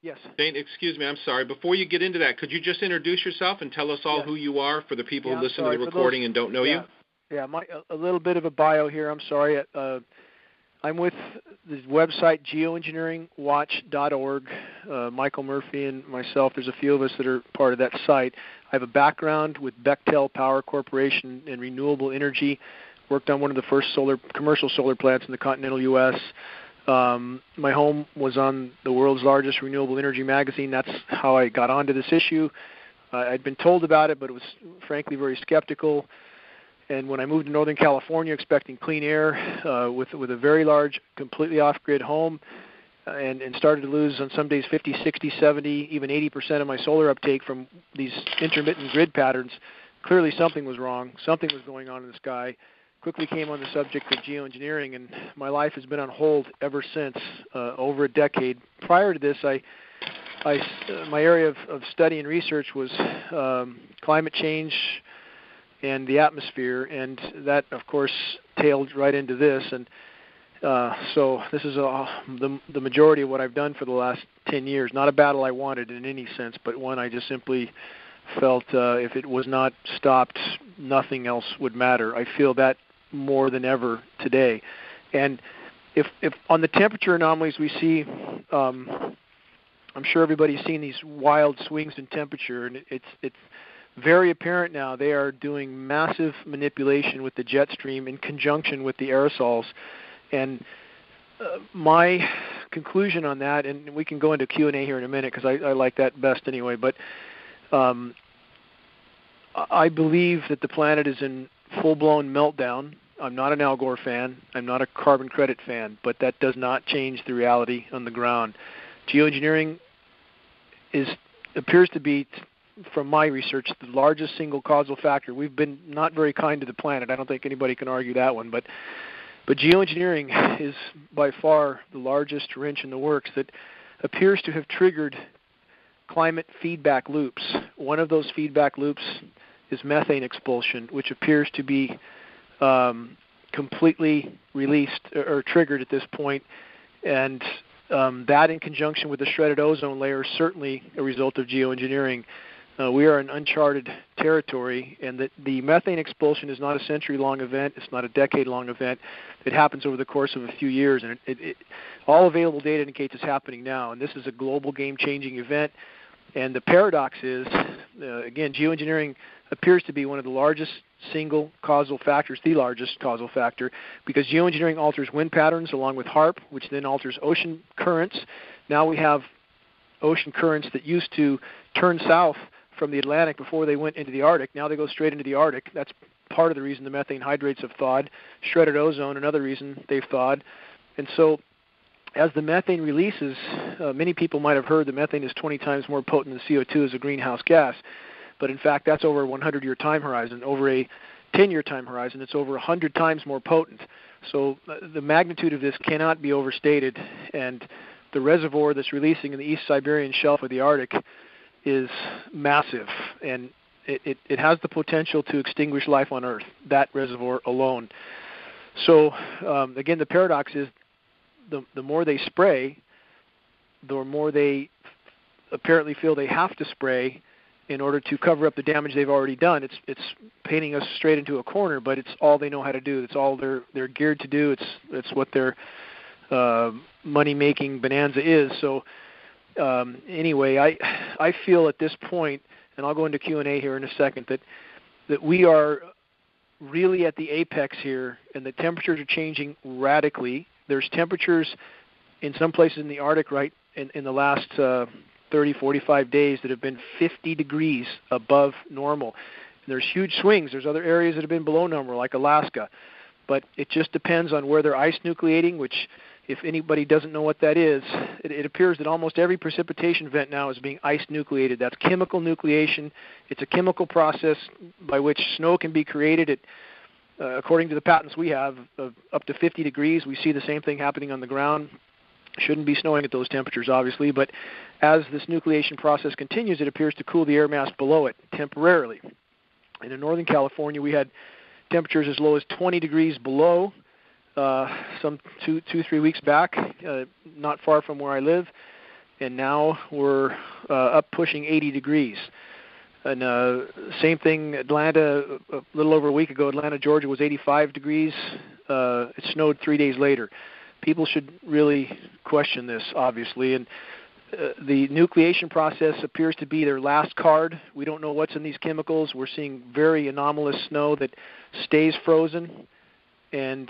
Yes. Shane, excuse me, I'm sorry. Before you get into that, could you just introduce yourself and tell us all who you are for the people who listen to the recording and don't know you? Yeah, a little bit of a bio here. I'm sorry. I'm with the website geoengineeringwatch.org. Michael Murphy and myself, there's a few of us that are part of that site. I have a background with Bechtel Power Corporation in renewable energy. Worked on one of the first commercial solar plants in the continental U.S. My home was on the world's largest renewable energy magazine. That's how I got onto this issue. I'd been told about it, but it was frankly very skeptical. And when I moved to Northern California expecting clean air with a very large, completely off-grid home, and started to lose on some days 50, 60, 70, even 80% of my solar uptake from these intermittent grid patterns, clearly something was wrong. Something was going on in the sky. Quickly came on the subject of geoengineering, and my life has been on hold ever since, over a decade. Prior to this, my area of study and research was climate change and the atmosphere, and that, of course, tailed right into this. And so this is the majority of what I've done for the last 10 years. Not a battle I wanted in any sense, but one I just simply felt if it was not stopped, nothing else would matter. I feel that more than ever today. And if on the temperature anomalies we see, I'm sure everybody's seen these wild swings in temperature, and it's very apparent now they are doing massive manipulation with the jet stream in conjunction with the aerosols. And my conclusion on that, and we can go into Q&A here in a minute because I like that best anyway, but I believe that the planet is in full-blown meltdown. I'm not an Al Gore fan. I'm not a carbon credit fan, but that does not change the reality on the ground. Geoengineering appears to be, from my research, the largest single causal factor. We've been not very kind to the planet. I don't think anybody can argue that one, but geoengineering is by far the largest wrench in the works that appears to have triggered climate feedback loops. One of those feedback loops is methane expulsion, which appears to be completely released or triggered at this point, and that in conjunction with the shredded ozone layer is certainly a result of geoengineering. We are in uncharted territory, and that the methane expulsion is not a century-long event. It's not a decade-long event. It happens over the course of a few years, and all available data indicates it's happening now, and this is a global game-changing event. And the paradox is, again, geoengineering appears to be one of the largest single causal factors, the largest causal factor, because geoengineering alters wind patterns along with HAARP, which then alters ocean currents. Now we have ocean currents that used to turn south from the Atlantic before they went into the Arctic. Now they go straight into the Arctic. That's part of the reason the methane hydrates have thawed. Shredded ozone, another reason they've thawed. And so as the methane releases, many people might have heard that methane is 20 times more potent than CO2 as a greenhouse gas. But in fact, that's over a 100-year time horizon. Over a 10-year time horizon, it's over 100 times more potent. So the magnitude of this cannot be overstated. And the reservoir that's releasing in the East Siberian Shelf of the Arctic is massive. And it has the potential to extinguish life on Earth, that reservoir alone. So again, the paradox is the more they spray, the more they apparently feel they have to spray in order to cover up the damage they've already done. It's painting us straight into a corner, but it's all they know how to do. It's all they're geared to do. It's what their money-making bonanza is. So anyway, I feel at this point, and I'll go into Q&A here in a second, that we are really at the apex here, and the temperatures are changing radically. There's temperatures in some places in the Arctic right in the last 30, 45 days that have been 50 degrees above normal. And there's huge swings. There's other areas that have been below normal, like Alaska. But it just depends on where they're ice nucleating, which, if anybody doesn't know what that is, it appears that almost every precipitation event now is being ice nucleated. That's chemical nucleation. It's a chemical process by which snow can be created. According to the patents we have, of up to 50 degrees, we see the same thing happening on the ground. Shouldn't be snowing at those temperatures, obviously, but as this nucleation process continues, it appears to cool the air mass below it temporarily. And in Northern California, we had temperatures as low as 20 degrees below some 3 weeks back, not far from where I live. and now we're up pushing 80 degrees. And same thing, Atlanta, a little over a week ago, Atlanta, Georgia was 85 degrees. It snowed 3 days later. People should really question this, obviously. And the nucleation process appears to be their last card. We don't know what's in these chemicals. We're seeing very anomalous snow that stays frozen, and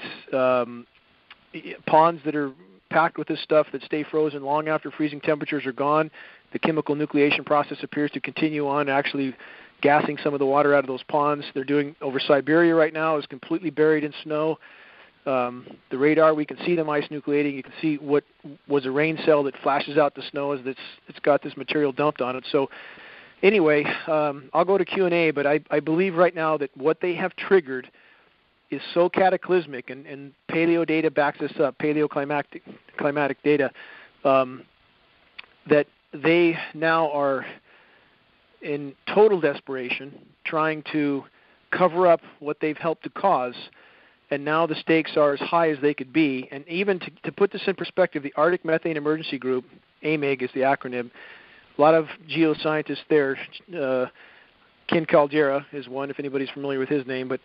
ponds that are packed with this stuff that stay frozen long after freezing temperatures are gone. The chemical nucleation process appears to continue on, actually gassing some of the water out of those ponds. They're doing over Siberia right now, is completely buried in snow. The radar, we can see them ice nucleating. You can see what was a rain cell that flashes out the snow as it's got this material dumped on it. So anyway, I'll go to Q&A, but I believe right now that what they have triggered is so cataclysmic, and paleo data backs this up, paleoclimatic data, that they now are in total desperation trying to cover up what they've helped to cause, and now the stakes are as high as they could be. And even to put this in perspective, the Arctic Methane Emergency Group, AMEG is the acronym, a lot of geoscientists there, Ken Caldera is one, if anybody's familiar with his name, but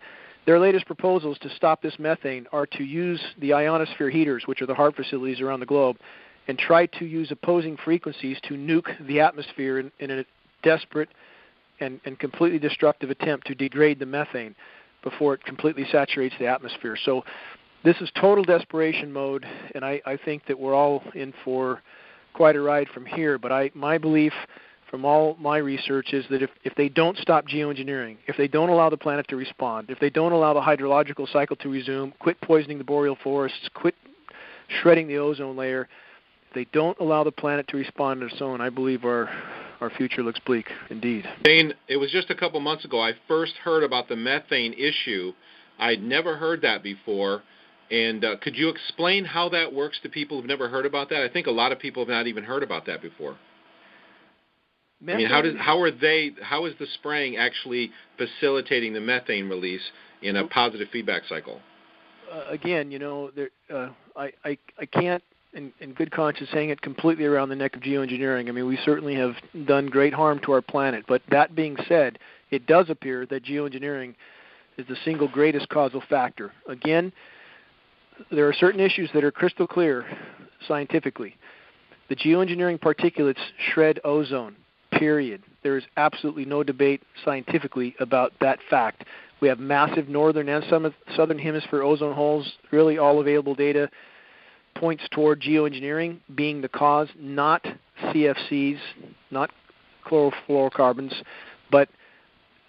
their latest proposals to stop this methane are to use the ionosphere heaters, which are the HAARP facilities around the globe, and try to use opposing frequencies to nuke the atmosphere in a desperate and completely destructive attempt to degrade the methane before it completely saturates the atmosphere. So this is total desperation mode, and I think that we're all in for quite a ride from here. But my belief from all my research is that if they don't stop geoengineering, if they don't allow the planet to respond, if they don't allow the hydrological cycle to resume, quit poisoning the boreal forests, quit shredding the ozone layer, if they don't allow the planet to respond on its own, I believe our future looks bleak indeed. Dane, it was just a couple months ago I first heard about the methane issue. I'd never heard that before. And could you explain how that works to people who've never heard about that? I think a lot of people have not even heard about that before. Methane, I mean, how is the spraying actually facilitating the methane release in a positive feedback cycle? Again, I can't, in good conscience, hang it completely around the neck of geoengineering. I mean, we certainly have done great harm to our planet. But that being said, it does appear that geoengineering is the single greatest causal factor. Again, there are certain issues that are crystal clear scientifically. The geoengineering particulates shred ozone, period. There is absolutely no debate scientifically about that fact. We have massive northern and southern hemisphere ozone holes. Really all available data points toward geoengineering being the cause, not CFCs, not chlorofluorocarbons, but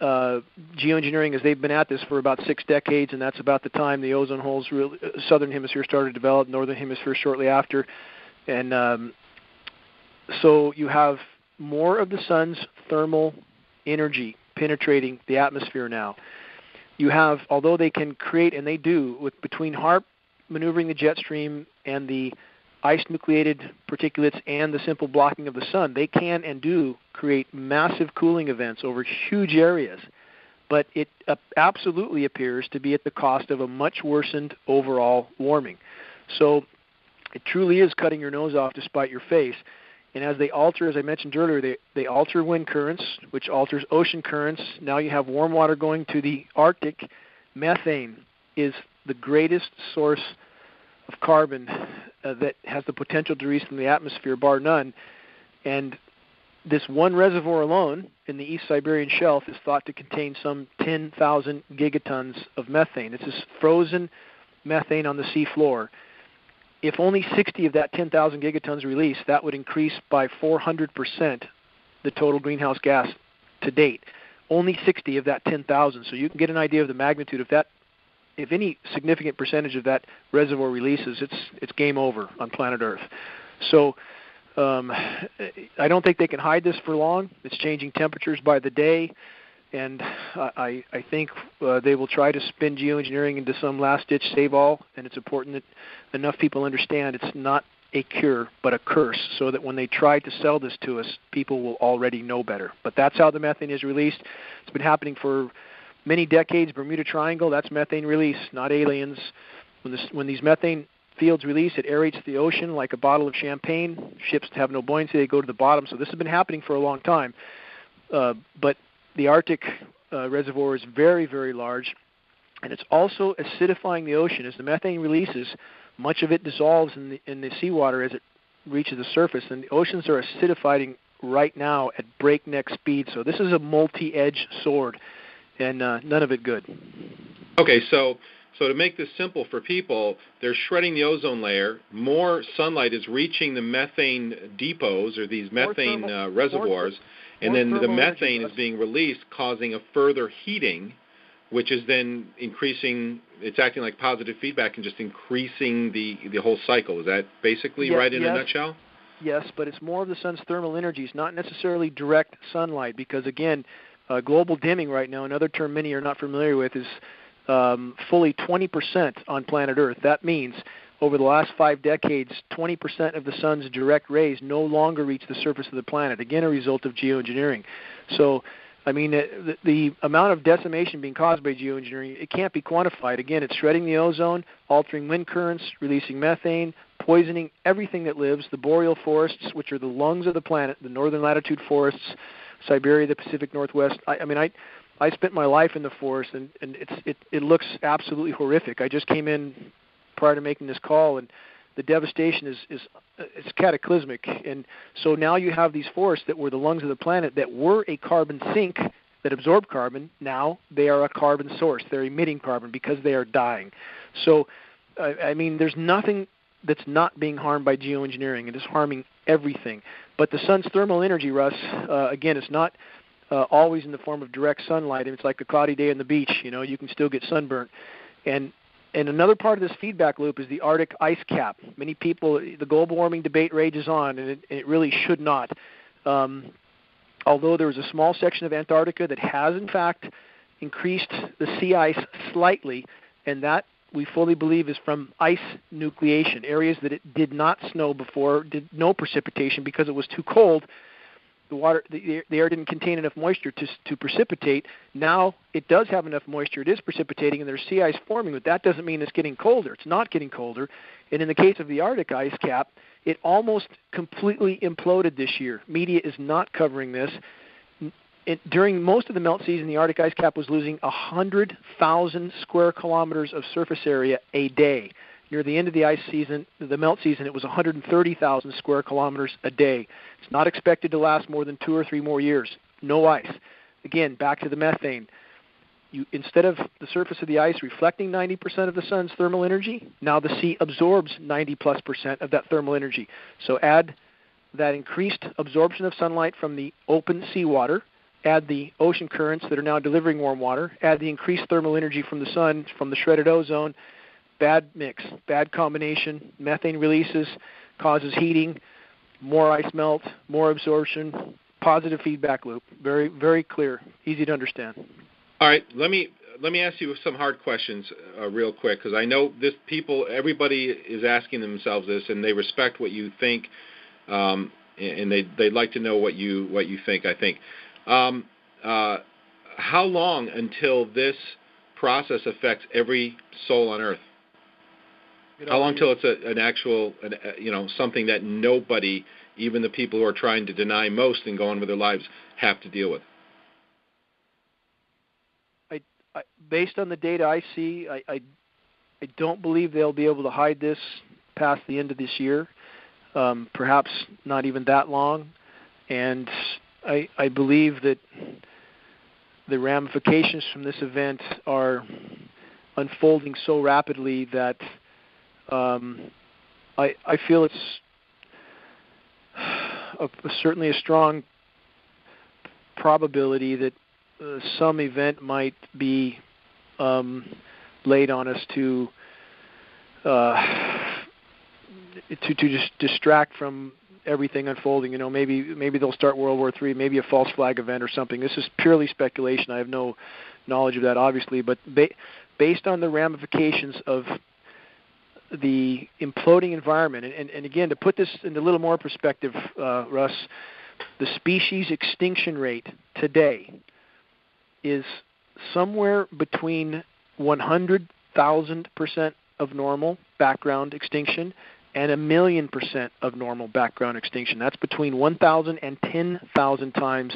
geoengineering, as they've been at this for about 6 decades, and that's about the time the ozone holes, southern hemisphere started to develop, northern hemisphere shortly after. And so you have more of the sun's thermal energy penetrating the atmosphere now. You have, although they can create, and they do, between HAARP maneuvering the jet stream and the ice-nucleated particulates and the simple blocking of the sun, they can and do create massive cooling events over huge areas. But it absolutely appears to be at the cost of a much worsened overall warming. So it truly is cutting your nose off to spite your face. And as they alter, as I mentioned earlier, they alter wind currents, which alters ocean currents. Now you have warm water going to the Arctic. Methane is the greatest source of carbon that has the potential to release from the atmosphere, bar none. And this one reservoir alone in the East Siberian Shelf is thought to contain some 10,000 gigatons of methane. It's this frozen methane on the sea floor. If only 60 of that 10,000 gigatons released, that would increase by 400% the total greenhouse gas to date. Only 60 of that 10,000. So you can get an idea of the magnitude of that. If any significant percentage of that reservoir releases, it's game over on planet Earth. So I don't think they can hide this for long. It's changing temperatures by the day, and I think they will try to spin geoengineering into some last-ditch save-all, and it's important that enough people understand it's not a cure but a curse, so that when they try to sell this to us, people will already know better. But that's how the methane is released. It's been happening for many decades. Bermuda Triangle, that's methane release, not aliens. When these methane fields release, it aerates the ocean like a bottle of champagne. Ships have no buoyancy, they go to the bottom. So this has been happening for a long time. But the Arctic reservoir is very, very large, and it's also acidifying the ocean. As the methane releases, much of it dissolves in the seawater as it reaches the surface, and the oceans are acidifying right now at breakneck speed. So this is a multi-edged sword, and none of it good. Okay, so to make this simple for people, they're shredding the ozone layer. More sunlight is reaching the methane depots or these methane reservoirs, and then the methane is being released, causing a further heating, which is then increasing. It's acting like positive feedback and just increasing the whole cycle. Is that basically right in a nutshell? Yes, but it's more of the sun's thermal energies, not necessarily direct sunlight, because, again, global dimming right now, another term many are not familiar with, is fully 20% on planet Earth. That means over the last 5 decades, 20% of the sun's direct rays no longer reach the surface of the planet, again a result of geoengineering. So, I mean, the amount of decimation being caused by geoengineering, it can't be quantified. Again, it's shredding the ozone, altering wind currents, releasing methane, poisoning everything that lives, the boreal forests, which are the lungs of the planet, the northern latitude forests, Siberia, the Pacific Northwest. I spent my life in the forest, and it looks absolutely horrific. I just came in prior to making this call, and the devastation is cataclysmic. And so now you have these forests that were the lungs of the planet that were a carbon sink that absorbed carbon. Now they are a carbon source. They're emitting carbon because they are dying. So, I mean, there's nothing that's not being harmed by geoengineering. It is harming everything. But the sun's thermal energy, Russ, again, it's not always in the form of direct sunlight. It's like a cloudy day on the beach. You know, you can still get sunburnt. And another part of this feedback loop is the Arctic ice cap. Many people, the global warming debate rages on, and it really should not. Although there is a small section of Antarctica that has, in fact, increased the sea ice slightly, and that we fully believe is from ice nucleation, areas that it did not snow before, did no precipitation because it was too cold. The air didn't contain enough moisture to precipitate. Now it does have enough moisture. It is precipitating, and there's sea ice forming, but that doesn't mean it's getting colder. It's not getting colder. And in the case of the Arctic ice cap, it almost completely imploded this year. Media is not covering this. During most of the melt season, the Arctic ice cap was losing 100,000 square kilometers of surface area a day. Near the end of the ice season, the melt season, it was 130,000 square kilometers a day. It's not expected to last more than 2 or 3 more years. No ice. Again, back to the methane. Instead of the surface of the ice reflecting 90% of the sun's thermal energy, now the sea absorbs 90+% of that thermal energy. So add that increased absorption of sunlight from the open seawater, add the ocean currents that are now delivering warm water, add the increased thermal energy from the sun, from the shredded ozone. Bad mix, bad combination. Methane releases, causes heating, more ice melt, more absorption, positive feedback loop. Very, very clear, easy to understand. All right, let me ask you some hard questions real quick, because I know everybody is asking themselves this, and they respect what you think, and they'd like to know what you think. I think. How long until this process affects every soul on Earth? How long till it's an actual, something that nobody, even the people who are trying to deny most and go on with their lives, have to deal with? Based on the data I see, I don't believe they'll be able to hide this past the end of this year, perhaps not even that long. And I believe that the ramifications from this event are unfolding so rapidly that I feel it's certainly a strong probability that some event might be laid on us to just distract from everything unfolding. You know, maybe they'll start World War III, maybe a false flag event or something. This is purely speculation. I have no knowledge of that, obviously, but based on the ramifications of the imploding environment, and again, to put this into a little more perspective, Russ, the species extinction rate today is somewhere between 100,000% of normal background extinction and 1,000,000% of normal background extinction. That's between 1,000 and 10,000 times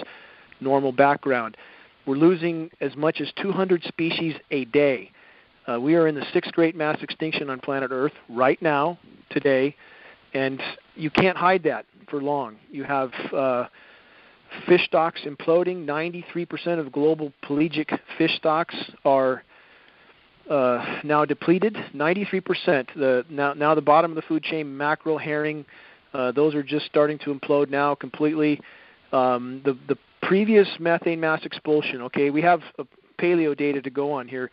normal background. We're losing as much as 200 species a day. We are in the 6th great mass extinction on planet Earth right now, today, and you can't hide that for long. You have fish stocks imploding. 93% of global pelagic fish stocks are now depleted. 93%. Now the bottom of the food chain, mackerel, herring, those are just starting to implode now completely. The previous methane mass expulsion, okay, we have paleo data to go on here.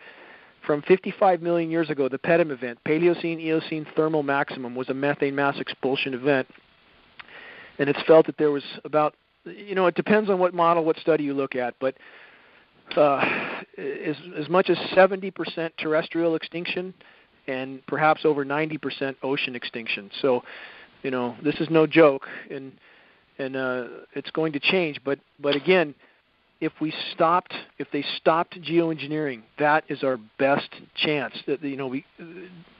From 55 million years ago, the PETM event, Paleocene-Eocene thermal maximum, was a methane mass expulsion event. And it's felt that there was about, it depends on what model, what study you look at, but as much as 70% terrestrial extinction and perhaps over 90% ocean extinction. So, this is no joke, and it's going to change. But again, if they stopped geoengineering, that is our best chance. That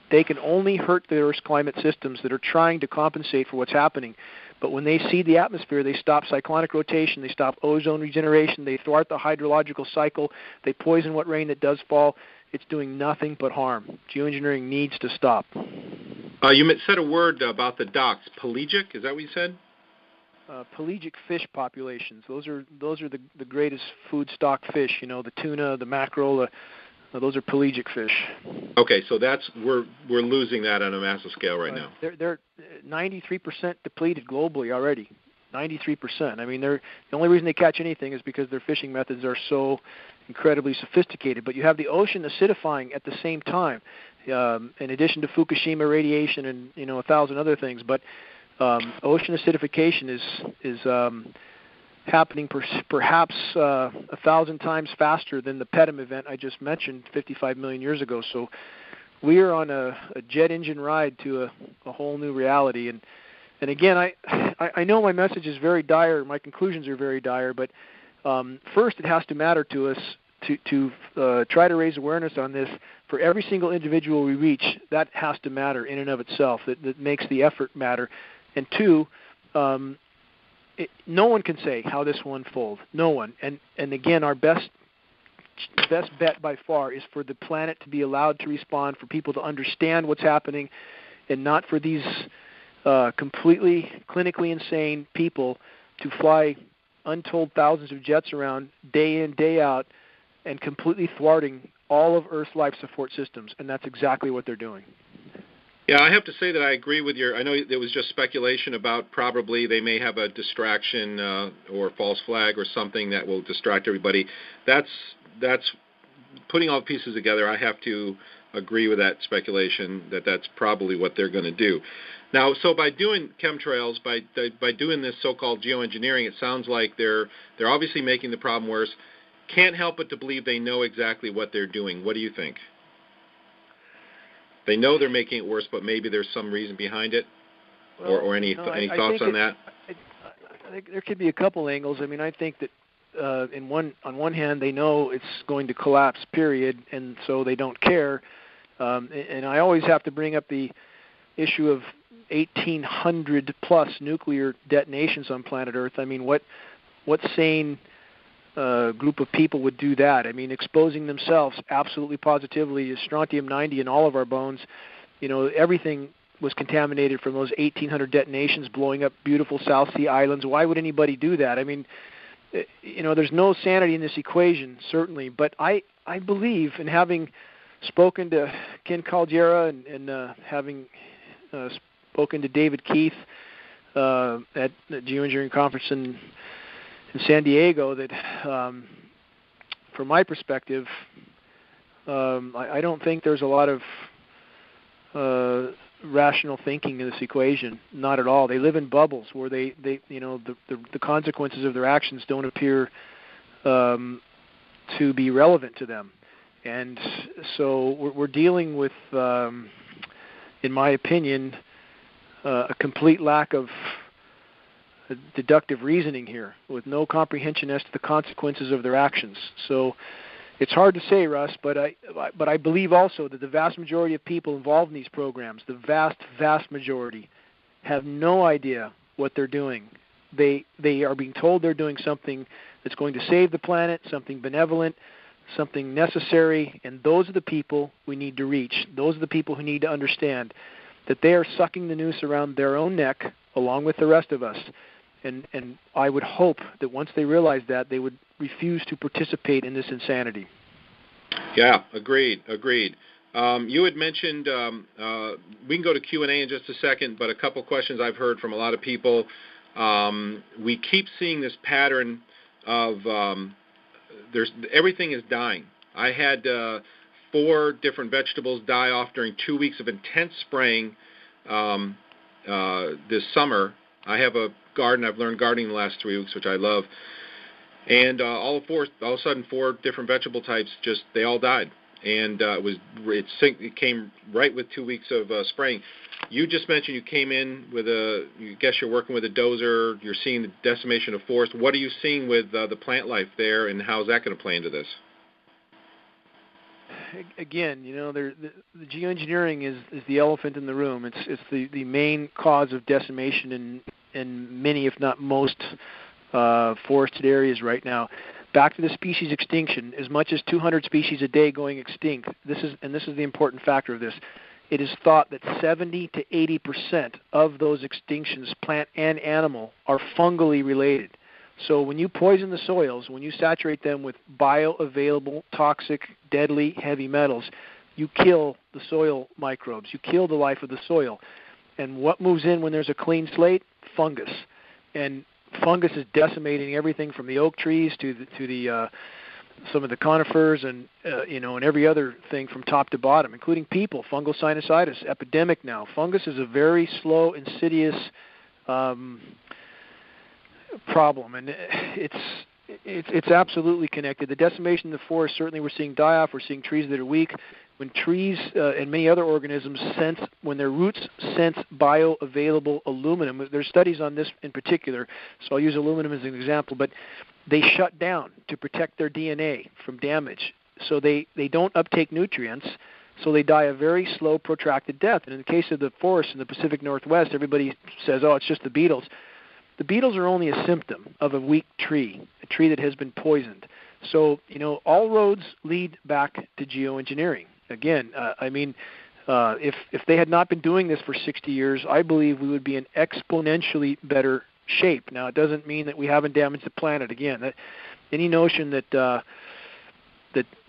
they can only hurt the Earth's climate systems that are trying to compensate for what's happening. But when they seed the atmosphere, they stop cyclonic rotation, they stop ozone regeneration, they thwart the hydrological cycle, they poison what rain that does fall. It's doing nothing but harm. Geoengineering needs to stop. You said a word about the docks. Pelagic, is that what you said? Pelagic fish populations. Those are the greatest food stock fish. The tuna, the mackerel. Those are pelagic fish. Okay, so we're losing that on a massive scale right now. They're 93% depleted globally already. 93%. I mean, the only reason they catch anything is because their fishing methods are so incredibly sophisticated. But you have the ocean acidifying at the same time, in addition to Fukushima radiation and 1,000 other things. But ocean acidification is happening perhaps 1,000 times faster than the PETM event I just mentioned 55 million years ago. So we are on a jet engine ride to a whole new reality. And again, I know my message is very dire, my conclusions are very dire, but first it has to matter to us to try to raise awareness on this. For every single individual we reach, that has to matter in and of itself. That makes the effort matter. And two, no one can say how this will unfold. No one. And again, our best bet by far is for the planet to be allowed to respond, for people to understand what's happening, and not for these completely clinically insane people to fly untold thousands of jets around day in, day out, and completely thwarting all of Earth's life support systems. And that's exactly what they're doing. Yeah, I have to say that I agree with I know there was just speculation about probably they may have a distraction or false flag or something that will distract everybody. That's putting all the pieces together. I have to agree with that speculation that's probably what they're going to do. Now, so by doing chemtrails, by doing this so-called geoengineering, it sounds like they're obviously making the problem worse. Can't help but to believe they know exactly what they're doing. What do you think? They know they're making it worse, but maybe there's some reason behind it, or any thoughts on that? I think there could be a couple angles. I mean, I think that on one hand, they know it's going to collapse, period, and so they don't care. And I always have to bring up the issue of 1,800 plus nuclear detonations on planet Earth. I mean, what sane group of people would do that? I mean, exposing themselves absolutely positively is strontium-90 in all of our bones. Everything was contaminated from those 1,800 detonations blowing up beautiful South Sea islands. Why would anybody do that? I mean, there's no sanity in this equation, certainly. But I believe, in having spoken to Ken Caldeira and having spoken to David Keith at the Geoengineering Conference in San Diego, that from my perspective, I don't think there's a lot of rational thinking in this equation. Not at all. They live in bubbles where the consequences of their actions don't appear to be relevant to them. And so we're dealing with, in my opinion, a complete lack of deductive reasoning here, with no comprehension as to the consequences of their actions. So It's hard to say, Russ, but I believe also that the vast majority of people involved in these programs, the vast majority, have no idea what they're doing. They are being told they're doing something that's going to save the planet, something benevolent, something necessary, and those are the people we need to reach. Those are the people who need to understand that they are sucking the noose around their own neck along with the rest of us. And I would hope that once they realize that, they would refuse to participate in this insanity. Yeah, agreed. You had mentioned, we can go to Q&A in just a second, but a couple questions I've heard from a lot of people. We keep seeing this pattern of everything is dying. I had 4 different vegetables die off during 2 weeks of intense spraying this summer. I have a garden. I've learned gardening the last 3 weeks, which I love. And all of a sudden, 4 different vegetable types they all died. And it came right with 2 weeks of spraying. You just mentioned you came in with you guess you're working with a dozer. You're seeing the decimation of forest. What are you seeing with the plant life there, and how is that going to play into this? Again, the geoengineering is the elephant in the room. It's the main cause of decimation in many, if not most, forested areas right now. Back to the species extinction, as much as 200 species a day going extinct. This is the important factor of this. It is thought that 70 to 80% of those extinctions, plant and animal, are fungally related. So when you poison the soils, when you saturate them with bioavailable, toxic, deadly heavy metals, you kill the soil microbes. You kill the life of the soil. And what moves in when there's a clean slate? Fungus. And fungus is decimating everything from the oak trees to the some of the conifers and and every other thing from top to bottom, including people. Fungal sinusitis epidemic now. Fungus is a very slow, insidious problem, and it's absolutely connected. The decimation of the forest, certainly we're seeing die off. We're seeing trees that are weak. When trees and many other organisms when their roots sense bioavailable aluminum, there's studies on this in particular, so I'll use aluminum as an example, but they shut down to protect their DNA from damage. So they don't uptake nutrients, so they die a very slow, protracted death. And in the case of the forests in the Pacific Northwest, everybody says, oh, it's just the beetles. The beetles are only a symptom of a weak tree, a tree that has been poisoned. So, all roads lead back to geoengineering. Again, if they had not been doing this for 60 years, I believe we would be in exponentially better shape. Now, it doesn't mean that we haven't damaged the planet. Again, any notion that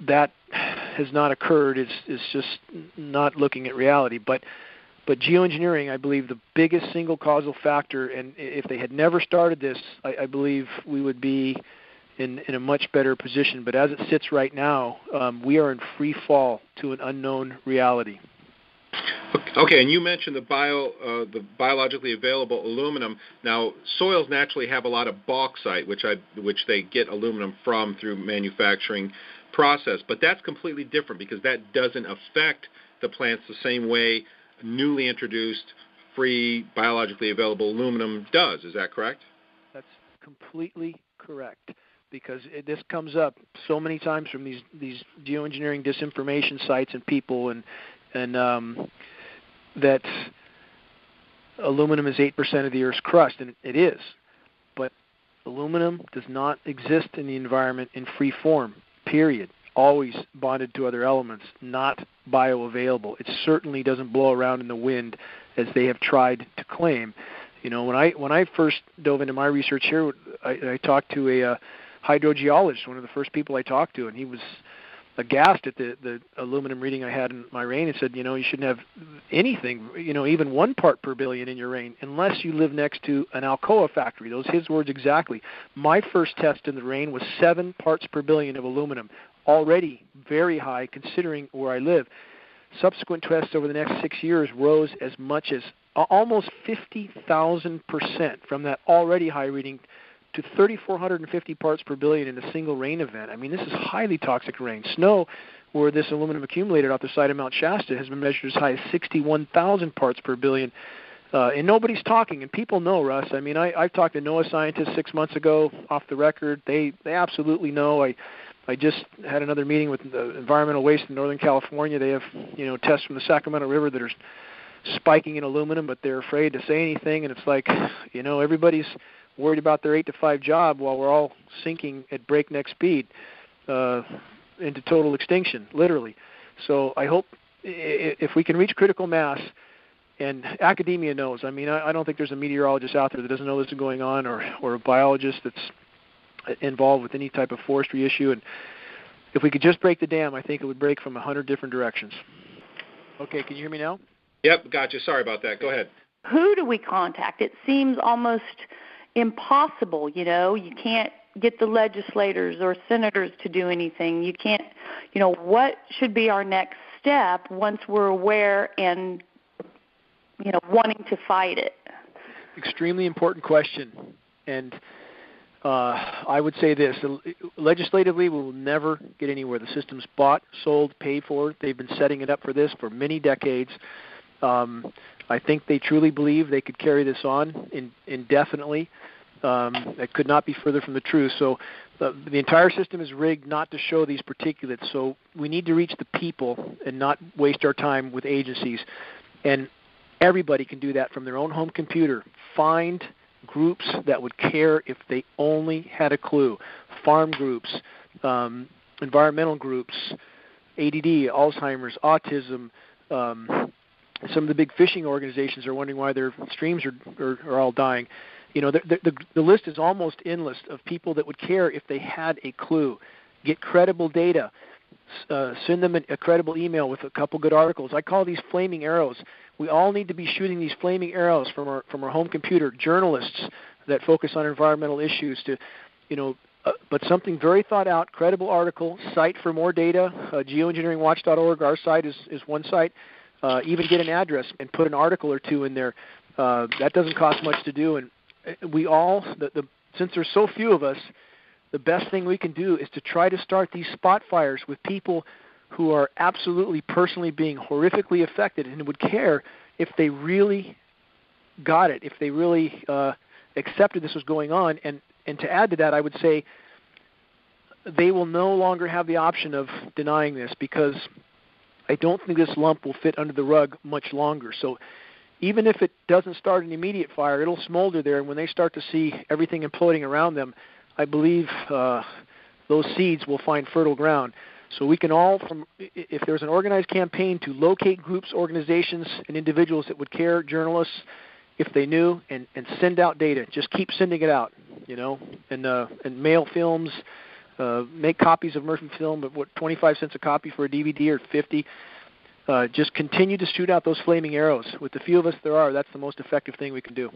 that has not occurred is just not looking at reality. But geoengineering, I believe, the biggest single causal factor, and if they had never started this, I believe we would be in a much better position. But as it sits right now, we are in free fall to an unknown reality. Okay, and you mentioned the biologically available aluminum. Now, soils naturally have a lot of bauxite, which they get aluminum from through manufacturing process. But that's completely different because that doesn't affect the plants the same way newly introduced free biologically available aluminum does. Is that correct? That's completely correct, because this comes up so many times from these geoengineering disinformation sites and people, and that aluminum is 8% of the Earth's crust, and it is. But aluminum does not exist in the environment in free form, period. Always bonded to other elements, not bioavailable. It certainly doesn't blow around in the wind as they have tried to claim. When I first dove into my research here, I talked to a hydrogeologist, one of the first people I talked to, and he was aghast at the aluminum reading I had in my rain, and said, you shouldn't have anything, even 1 part per billion in your rain, unless you live next to an Alcoa factory. Those are his words exactly. My first test in the rain was 7 parts per billion of aluminum, already very high considering where I live. Subsequent tests over the next 6 years rose as much as almost 50,000% from that already high reading to 3,450 parts per billion in a single rain event. I mean, this is highly toxic rain. Snow, where this aluminum accumulated off the side of Mount Shasta, has been measured as high as 61,000 parts per billion. And nobody's talking, and people know, Russ. I mean, I've talked to NOAA scientists 6 months ago off the record. They absolutely know. I just had another meeting with environmental waste in Northern California. They have, tests from the Sacramento River that are spiking in aluminum, but they're afraid to say anything. And it's like, everybody's worried about their 8-to-5 job while we're all sinking at breakneck speed into total extinction, literally. So I hope if we can reach critical mass, and academia knows. I mean, I don't think there's a meteorologist out there that doesn't know this is going on, or a biologist that's involved with any type of forestry issue. And if we could just break the dam, I think it would break from 100 different directions. Okay, can you hear me now? Yep, gotcha. Sorry about that. Go ahead. Who do we contact? It seems almost impossible, You can't get the legislators or senators to do anything. You can't, what should be our next step once we're aware and, wanting to fight it? Extremely important question. And I would say this, legislatively we will never get anywhere. The system's bought, sold, paid for. They've been setting it up for this for many decades. I think they truly believe they could carry this on indefinitely. That could not be further from the truth. So the entire system is rigged not to show these particulates. So we need to reach the people and not waste our time with agencies. And everybody can do that from their own home computer. Find groups that would care if they only had a clue. Farm groups, environmental groups, ADD, Alzheimer's, autism. Some of the big fishing organizations are wondering why their streams are all dying. The list is almost endless of people that would care if they had a clue. Get credible data. Send them a credible email with a couple good articles. I call these flaming arrows. We all need to be shooting these flaming arrows from our home computer. Journalists that focus on environmental issues but something very thought out, credible article. Cite for more data. Geoengineeringwatch.org. Our site is one site. Even get an address and put an article or two in there. That doesn't cost much to do. And we all, since there's so few of us, the best thing we can do is to try to start these spot fires with people who are absolutely personally being horrifically affected and would care if they really got it, if they really accepted this was going on. And to add to that, I would say they will no longer have the option of denying this, because I don't think this lump will fit under the rug much longer. So even if it doesn't start an immediate fire, it'll smolder there, and when they start to see everything imploding around them, I believe those seeds will find fertile ground. So we can all, if there's an organized campaign to locate groups, organizations, and individuals that would care, journalists, if they knew, and send out data. Just keep sending it out, and mail films, make copies of Murphy film, but 25 cents a copy for a DVD or 50. Just continue to shoot out those flaming arrows. With the few of us there are, that's the most effective thing we can do.